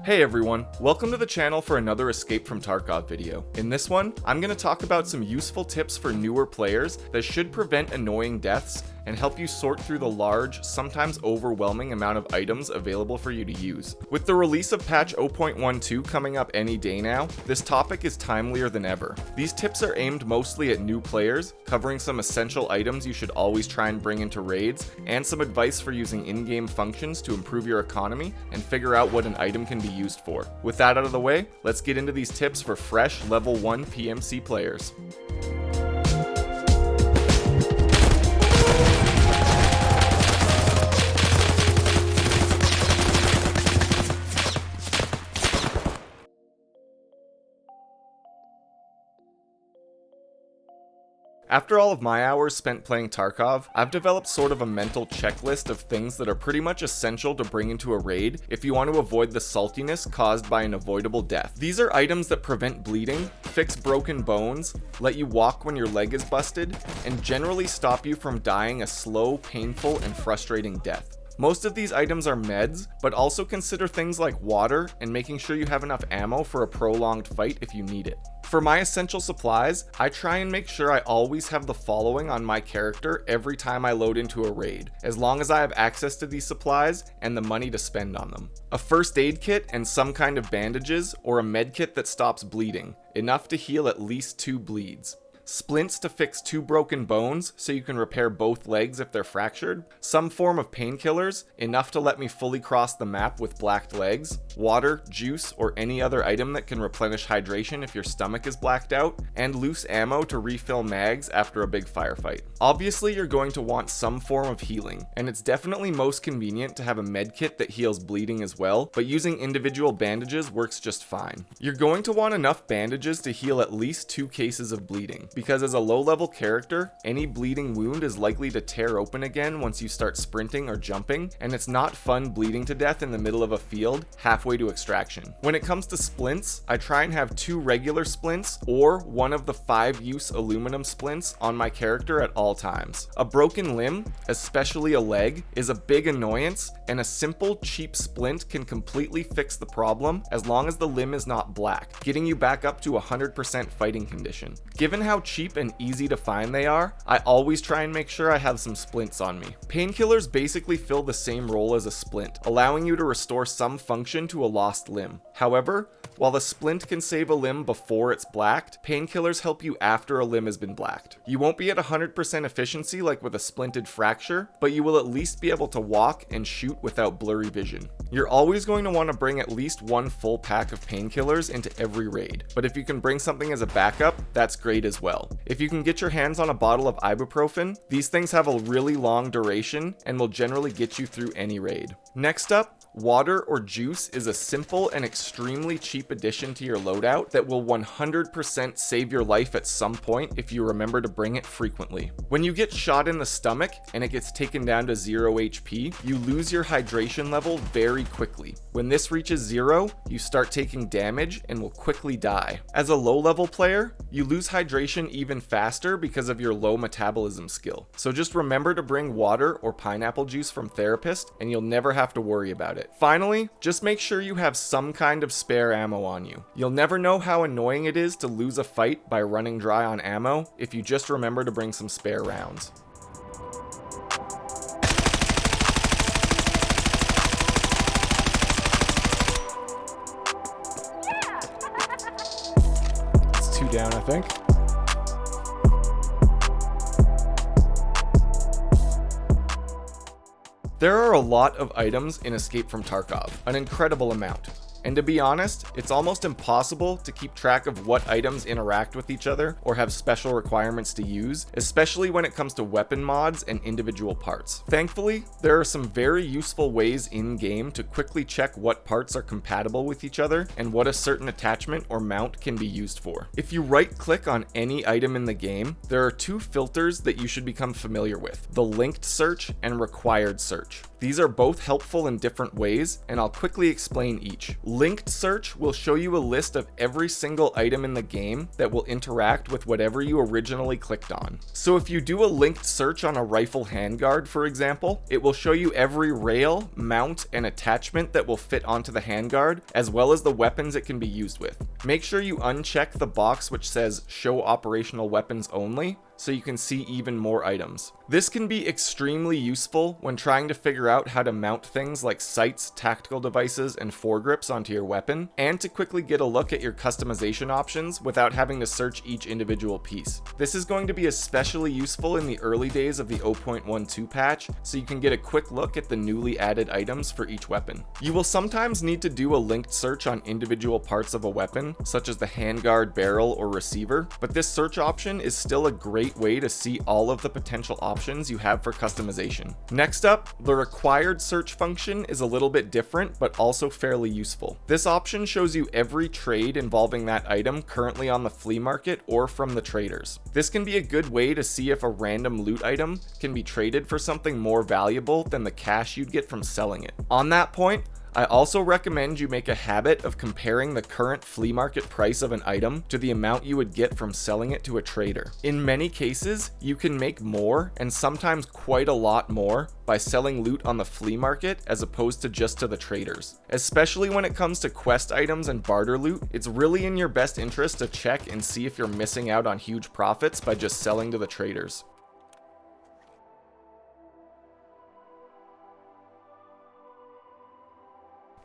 Hey everyone, welcome to the channel for another Escape From Tarkov video. In this one, I'm going to talk about some useful tips for newer players that should prevent annoying deaths and help you sort through the large, sometimes overwhelming amount of items available for you to use. With the release of patch 0.12 coming up any day now, this topic is timelier than ever. These tips are aimed mostly at new players, covering some essential items you should always try and bring into raids, and some advice for using in-game functions to improve your economy and figure out what an item can be used for. With that out of the way, let's get into these tips for fresh level 1 PMC players. After all of my hours spent playing Tarkov, I've developed sort of a mental checklist of things that are pretty much essential to bring into a raid if you want to avoid the saltiness caused by an avoidable death. These are items that prevent bleeding, fix broken bones, let you walk when your leg is busted, and generally stop you from dying a slow, painful, and frustrating death. Most of these items are meds, but also consider things like water and making sure you have enough ammo for a prolonged fight if you need it. For my essential supplies, I try and make sure I always have the following on my character every time I load into a raid, as long as I have access to these supplies and the money to spend on them. A first aid kit and some kind of bandages, or a med kit that stops bleeding, enough to heal at least 2 bleeds. Splints to fix 2 broken bones so you can repair both legs if they're fractured, some form of painkillers, enough to let me fully cross the map with blacked legs, water, juice, or any other item that can replenish hydration if your stomach is blacked out, and loose ammo to refill mags after a big firefight. Obviously, you're going to want some form of healing, and it's definitely most convenient to have a med kit that heals bleeding as well, but using individual bandages works just fine. You're going to want enough bandages to heal at least 2 cases of bleeding, because as a low-level character, any bleeding wound is likely to tear open again once you start sprinting or jumping, and it's not fun bleeding to death in the middle of a field halfway to extraction. When it comes to splints, I try and have 2 regular splints or one of the 5-use aluminum splints on my character at all times. A broken limb, especially a leg, is a big annoyance, and a simple, cheap splint can completely fix the problem as long as the limb is not black, getting you back up to 100% fighting condition. Given how cheap and easy to find they are, I always try and make sure I have some splints on me. Painkillers basically fill the same role as a splint, allowing you to restore some function to a lost limb. However, while the splint can save a limb before it's blacked, painkillers help you after a limb has been blacked. You won't be at 100% efficiency like with a splinted fracture, but you will at least be able to walk and shoot without blurry vision. You're always going to want to bring at least 1 full pack of painkillers into every raid, but if you can bring something as a backup, that's great as well. If you can get your hands on a bottle of ibuprofen, these things have a really long duration and will generally get you through any raid. Next up, water or juice is a simple and extremely cheap addition to your loadout that will 100% save your life at some point if you remember to bring it frequently. When you get shot in the stomach and it gets taken down to 0 HP, you lose your hydration level very quickly. When this reaches 0, you start taking damage and will quickly die. As a low-level player, you lose hydration even faster because of your low metabolism skill. So just remember to bring water or pineapple juice from Therapist and you'll never have to worry about it. Finally, just make sure you have some kind of spare ammo on you. You'll never know how annoying it is to lose a fight by running dry on ammo if you just remember to bring some spare rounds. It's 2 down, I think. There are a lot of items in Escape from Tarkov, an incredible amount. And to be honest, it's almost impossible to keep track of what items interact with each other or have special requirements to use, especially when it comes to weapon mods and individual parts. Thankfully, there are some very useful ways in-game to quickly check what parts are compatible with each other and what a certain attachment or mount can be used for. If you right-click on any item in the game, there are 2 filters that you should become familiar with: the linked search and required search. These are both helpful in different ways, and I'll quickly explain each. Linked search will show you a list of every single item in the game that will interact with whatever you originally clicked on. So if you do a linked search on a rifle handguard, for example, it will show you every rail, mount, and attachment that will fit onto the handguard, as well as the weapons it can be used with. Make sure you uncheck the box which says show operational weapons only, so you can see even more items. This can be extremely useful when trying to figure out how to mount things like sights, tactical devices, and foregrips onto your weapon, and to quickly get a look at your customization options without having to search each individual piece. This is going to be especially useful in the early days of the 0.12 patch, so you can get a quick look at the newly added items for each weapon. You will sometimes need to do a linked search on individual parts of a weapon, such as the handguard, barrel, or receiver, but this search option is still a great way to see all of the potential options you have for customization. Next up, the required search function is a little bit different, but also fairly useful. This option shows you every trade involving that item currently on the flea market or from the traders. This can be a good way to see if a random loot item can be traded for something more valuable than the cash you'd get from selling it. On that point, I also recommend you make a habit of comparing the current flea market price of an item to the amount you would get from selling it to a trader. In many cases, you can make more, and sometimes quite a lot more, by selling loot on the flea market as opposed to just to the traders. Especially when it comes to quest items and barter loot, it's really in your best interest to check and see if you're missing out on huge profits by just selling to the traders.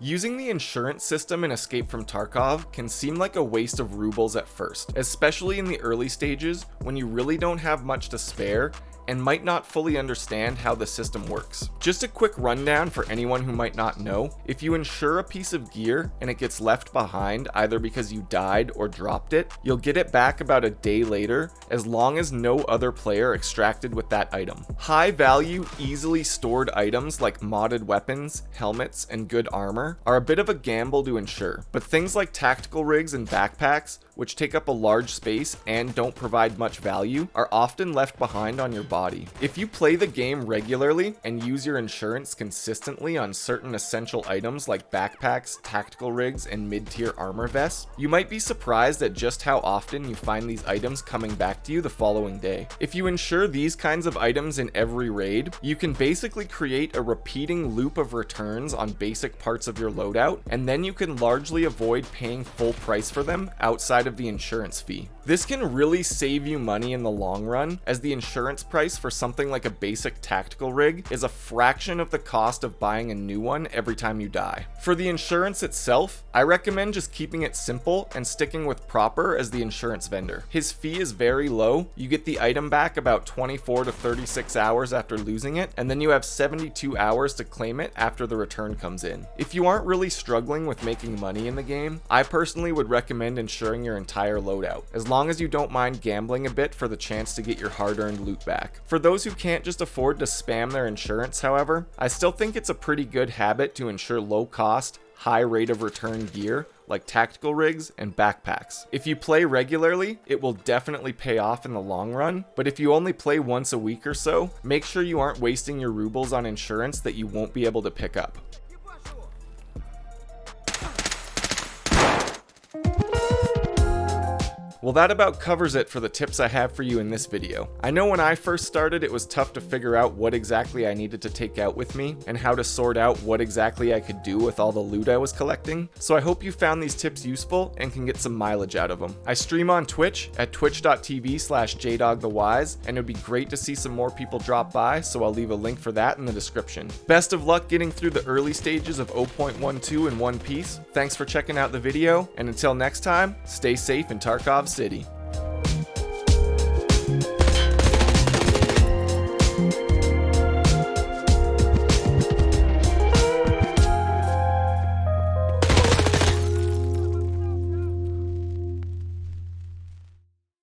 Using the insurance system in Escape from Tarkov can seem like a waste of rubles at first, especially in the early stages when you really don't have much to spare and might not fully understand how the system works. Just a quick rundown for anyone who might not know: if you insure a piece of gear and it gets left behind either because you died or dropped it, you'll get it back about a day later, as long as no other player extracted with that item. High value, easily stored items like modded weapons, helmets, and good armor are a bit of a gamble to insure, but things like tactical rigs and backpacks, which take up a large space and don't provide much value, are often left behind on your body. If you play the game regularly and use your insurance consistently on certain essential items like backpacks, tactical rigs, and mid-tier armor vests, you might be surprised at just how often you find these items coming back to you the following day. If you insure these kinds of items in every raid, you can basically create a repeating loop of returns on basic parts of your loadout, and then you can largely avoid paying full price for them outside of the insurance fee. This can really save you money in the long run, as the insurance price for something like a basic tactical rig is a fraction of the cost of buying a new one every time you die. For the insurance itself, I recommend just keeping it simple and sticking with Proper as the insurance vendor. His fee is very low. You get the item back about 24 to 36 hours after losing it, and then you have 72 hours to claim it after the return comes in. If you aren't really struggling with making money in the game, I personally would recommend insuring your entire loadout, as long as you don't mind gambling a bit for the chance to get your hard-earned loot back. For those who can't just afford to spam their insurance, however, I still think it's a pretty good habit to insure low-cost, high rate of return gear like tactical rigs and backpacks. If you play regularly, it will definitely pay off in the long run, but if you only play once a week or so, make sure you aren't wasting your rubles on insurance that you won't be able to pick up. Well, that about covers it for the tips I have for you in this video. I know when I first started, it was tough to figure out what exactly I needed to take out with me and how to sort out what exactly I could do with all the loot I was collecting, so I hope you found these tips useful and can get some mileage out of them. I stream on Twitch at twitch.tv/jdogthewise, and it would be great to see some more people drop by, so I'll leave a link for that in the description. Best of luck getting through the early stages of 0.12 in one piece. Thanks for checking out the video, and until next time, stay safe in Tarkov City.